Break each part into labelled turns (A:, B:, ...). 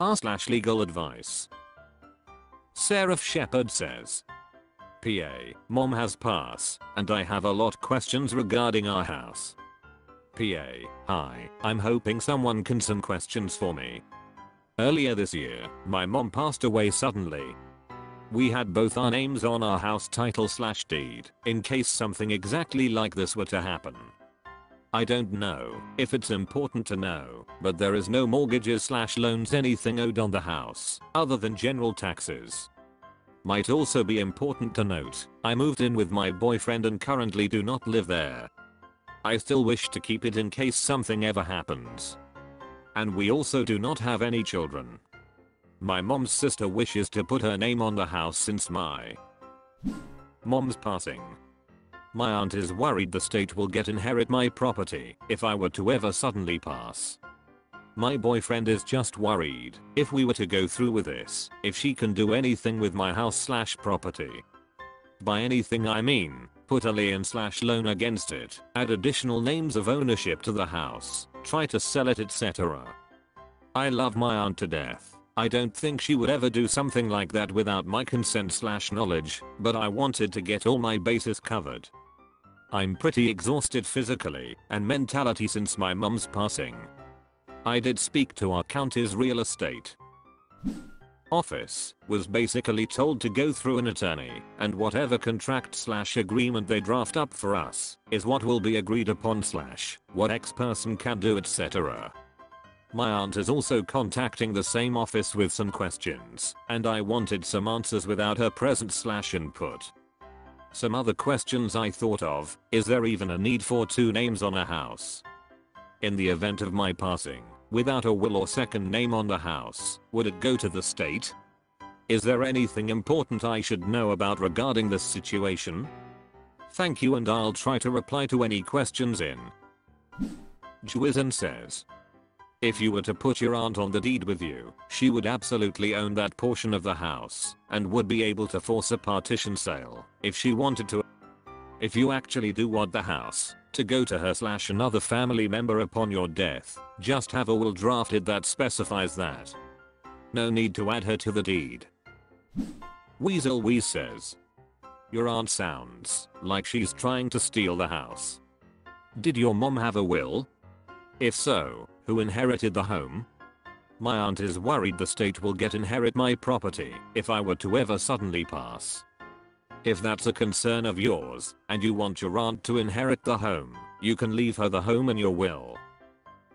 A: r/legal advice. Sarah Shepherd says, PA, mom has pass, and I have a lot questions regarding our house. PA, hi, I'm hoping someone can some questions for me. Earlier this year, my mom passed away suddenly. We had both our names on our house title/deed, in case something exactly like this were to happen. I don't know if it's important to know, but there is no mortgages/loans anything owed on the house, other than general taxes. Might also be important to note, I moved in with my boyfriend and currently do not live there. I still wish to keep it in case something ever happens. And we also do not have any children. My mom's sister wishes to put her name on the house since my mom's passing. My aunt is worried the state will inherit my property if I were to ever suddenly pass. My boyfriend is just worried if we were to go through with this, if she can do anything with my house/property. By anything I mean, put a lien/loan against it, add additional names of ownership to the house, try to sell it, etc. I love my aunt to death. I don't think she would ever do something like that without my consent/knowledge, but I wanted to get all my bases covered. I'm pretty exhausted physically and mentally since my mum's passing. I did speak to our county's real estate office, was basically told to go through an attorney, and whatever contract/agreement they draft up for us is what will be agreed upon / what X person can do, etc. My aunt is also contacting the same office with some questions, and I wanted some answers without her presence/input. Some other questions I thought of: is there even a need for 2 names on a house? In the event of my passing, without a will or second name on the house, would it go to the state? Is there anything important I should know about regarding this situation? Thank you, and I'll try to reply to any questions in. Juizan says, if you were to put your aunt on the deed with you, she would absolutely own that portion of the house and would be able to force a partition sale if she wanted to. If you actually do want the house to go to her/another family member upon your death, just have a will drafted that specifies that. No need to add her to the deed. Weasel Weeze says, your aunt sounds like she's trying to steal the house. Did your mom have a will? If so, who inherited the home? My aunt is worried the state will inherit my property if I were to ever suddenly pass. If that's a concern of yours, and you want your aunt to inherit the home, you can leave her the home in your will.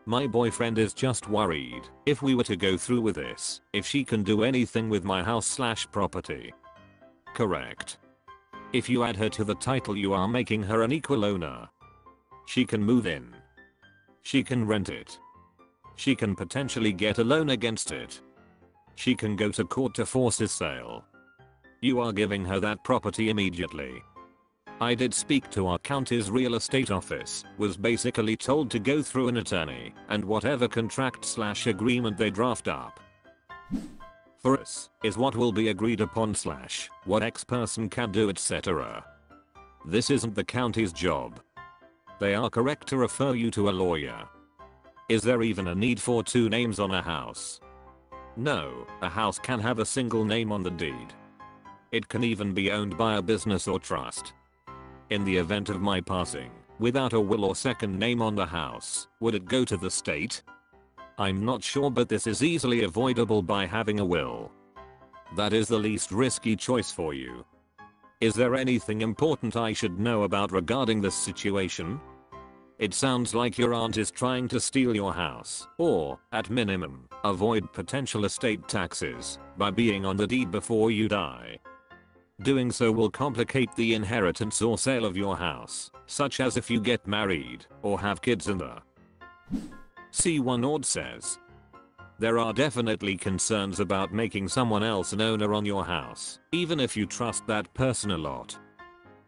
A: My boyfriend is just worried if we were to go through with this, if she can do anything with my house/property. Correct. If you add her to the title, you are making her an equal owner. She can move in. She can rent it. She can potentially get a loan against it. She can go to court to force his sale. You are giving her that property immediately. I did speak to our county's real estate office, was basically told to go through an attorney and whatever contract/agreement they draft up for us is what will be agreed upon / what X person can do, etc. This isn't the county's job. They are correct to refer you to a lawyer. Is there even a need for 2 names on a house? No, a house can have a single name on the deed. It can even be owned by a business or trust. In the event of my passing, without a will or second name on the house, would it go to the state? I'm not sure, but this is easily avoidable by having a will. That is the least risky choice for you. Is there anything important I should know about regarding this situation? It sounds like your aunt is trying to steal your house, or, at minimum, avoid potential estate taxes by being on the deed before you die. Doing so will complicate the inheritance or sale of your house, such as if you get married or have kids in the C1 Ord says, there are definitely concerns about making someone else an owner on your house, even if you trust that person a lot.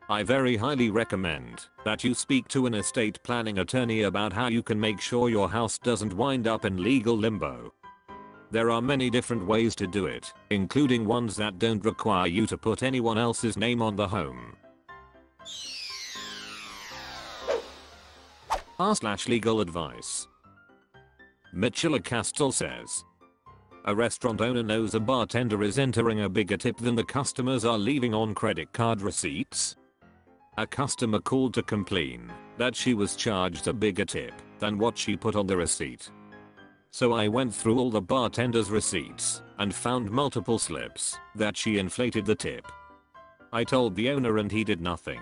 A: I very highly recommend that you speak to an estate planning attorney about how you can make sure your house doesn't wind up in legal limbo. There are many different ways to do it, including ones that don't require you to put anyone else's name on the home. r/legal advice. Mitchell Castle says, A restaurant owner knows a bartender is entering a bigger tip than the customers are leaving on credit card receipts. A customer called to complain that she was charged a bigger tip than what she put on the receipt. So I went through all the bartender's receipts and found multiple slips that she inflated the tip. I told the owner and he did nothing.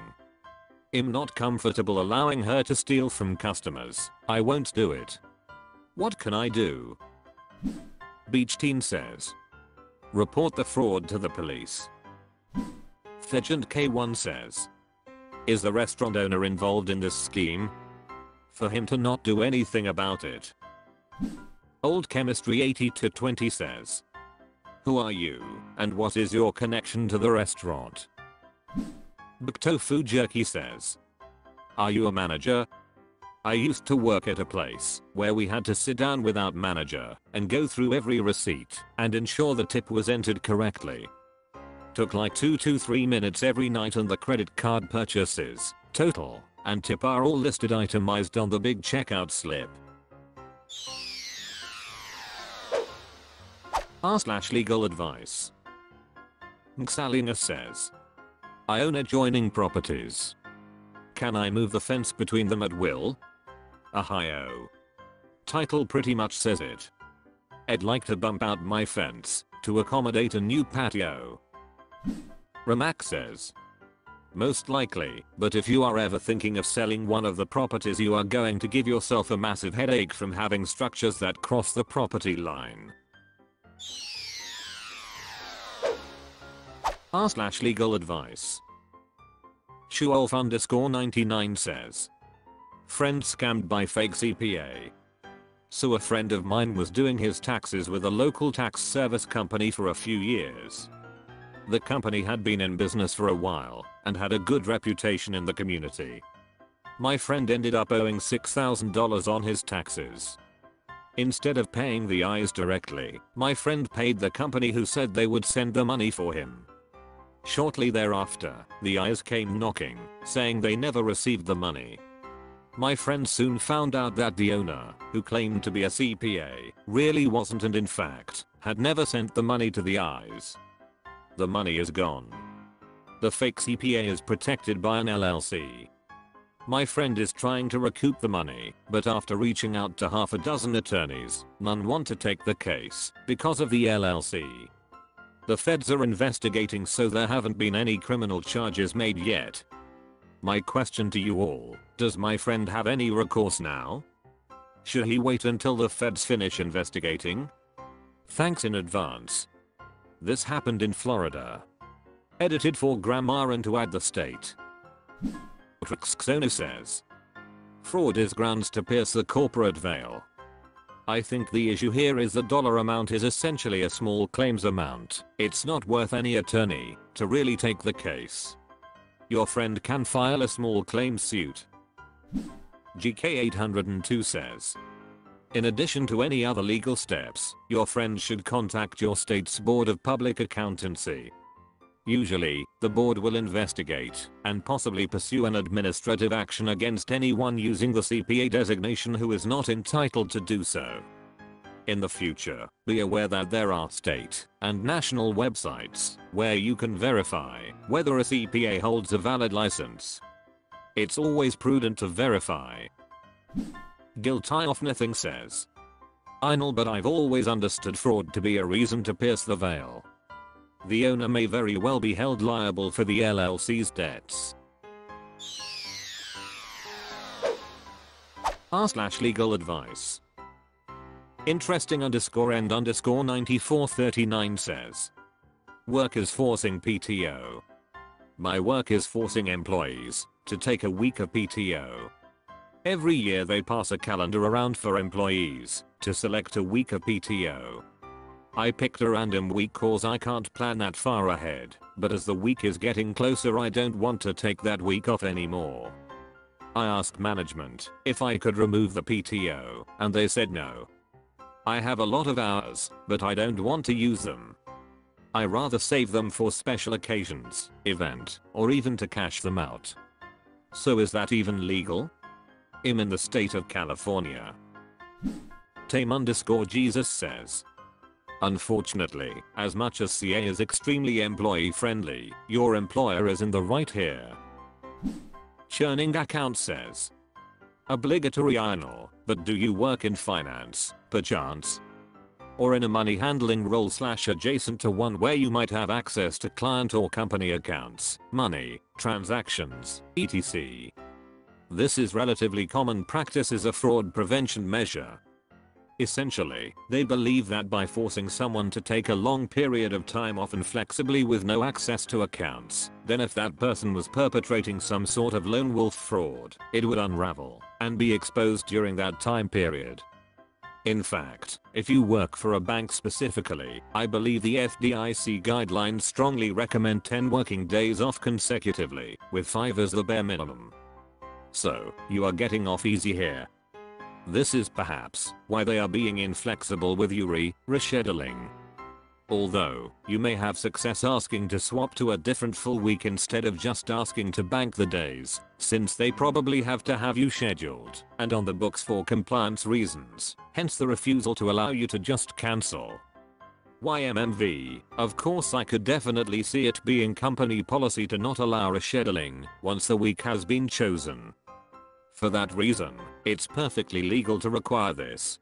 A: I'm not comfortable allowing her to steal from customers. I won't do it. What can I do? Beach Teen says. Report the fraud to the police. Thegent K1 says. Is the restaurant owner involved in this scheme? For him to not do anything about it. Old Chemistry 80-20 says. Who are you and what is your connection to the restaurant? Tofu Jerky says. Are you a manager? I used to work at a place where we had to sit down without manager and go through every receipt and ensure the tip was entered correctly. Took like 2 to 3 minutes every night, and the credit card purchases, total, and tip are all listed itemized on the big checkout slip. r/legal advice. Mxalina says. I own adjoining properties. Can I move the fence between them at will? Ohio. Title pretty much says it. I'd like to bump out my fence to accommodate a new patio. Ramak says. Most likely, but if you are ever thinking of selling one of the properties, you are going to give yourself a massive headache from having structures that cross the property line. r/legal advice. Shuolf_99 says. Friend scammed by fake CPA. So a friend of mine was doing his taxes with a local tax service company for a few years. The company had been in business for a while and had a good reputation in the community. My friend ended up owing $6,000 on his taxes. Instead of paying the eyes directly, my friend paid the company, who said they would send the money for him. Shortly thereafter, the eyes came knocking, saying they never received the money. My friend soon found out that the owner, who claimed to be a CPA, really wasn't, and in fact, had never sent the money to the eyes. The money is gone. The fake CPA is protected by an LLC. My friend is trying to recoup the money, but after reaching out to half a dozen attorneys, none want to take the case because of the LLC. The feds are investigating, so there haven't been any criminal charges made yet. My question to you all, does my friend have any recourse now? Should he wait until the feds finish investigating? Thanks in advance. This happened in Florida. Edited for grammar and to add the state. Trixxona says. Fraud is grounds to pierce the corporate veil. I think the issue here is the dollar amount is essentially a small claims amount. It's not worth any attorney to really take the case. Your friend can file a small claims suit. GK802 says. In addition to any other legal steps, your friend should contact your state's Board of Public Accountancy. Usually, the board will investigate and possibly pursue an administrative action against anyone using the CPA designation who is not entitled to do so. In the future, be aware that there are state and national websites where you can verify whether a CPA holds a valid license. It's always prudent to verify. Guilty of nothing says. I know, but I've always understood fraud to be a reason to pierce the veil. The owner may very well be held liable for the LLC's debts. r/legal advice. Interesting_and_9439 says. Work is forcing PTO. My work is forcing employees to take a week of PTO. Every year they pass a calendar around for employees to select a week of PTO. I picked a random week cause I can't plan that far ahead, but as the week is getting closer I don't want to take that week off anymore. I asked management if I could remove the PTO, and they said no. I have a lot of hours, but I don't want to use them. I rather save them for special occasions, event, or even to cash them out. So is that even legal? I'm in the state of California. Tame_Jesus says. Unfortunately, as much as CA is extremely employee friendly, your employer is in the right here. Churning account says. Obligatory INR, but do you work in finance, perchance? Or in a money handling role / adjacent to one where you might have access to client or company accounts, money, transactions, etc. This is relatively common practice as a fraud prevention measure. Essentially, they believe that by forcing someone to take a long period of time off inflexibly with no access to accounts, then if that person was perpetrating some sort of lone wolf fraud, it would unravel and be exposed during that time period. In fact, if you work for a bank specifically, I believe the FDIC guidelines strongly recommend 10 working days off consecutively, with 5 as the bare minimum. So, you are getting off easy here. This is perhaps why they are being inflexible with you rescheduling. Although, you may have success asking to swap to a different full week instead of just asking to bank the days, since they probably have to have you scheduled and on the books for compliance reasons, hence the refusal to allow you to just cancel. YMMV, of course I could definitely see it being company policy to not allow rescheduling once the week has been chosen. For that reason, it's perfectly legal to require this.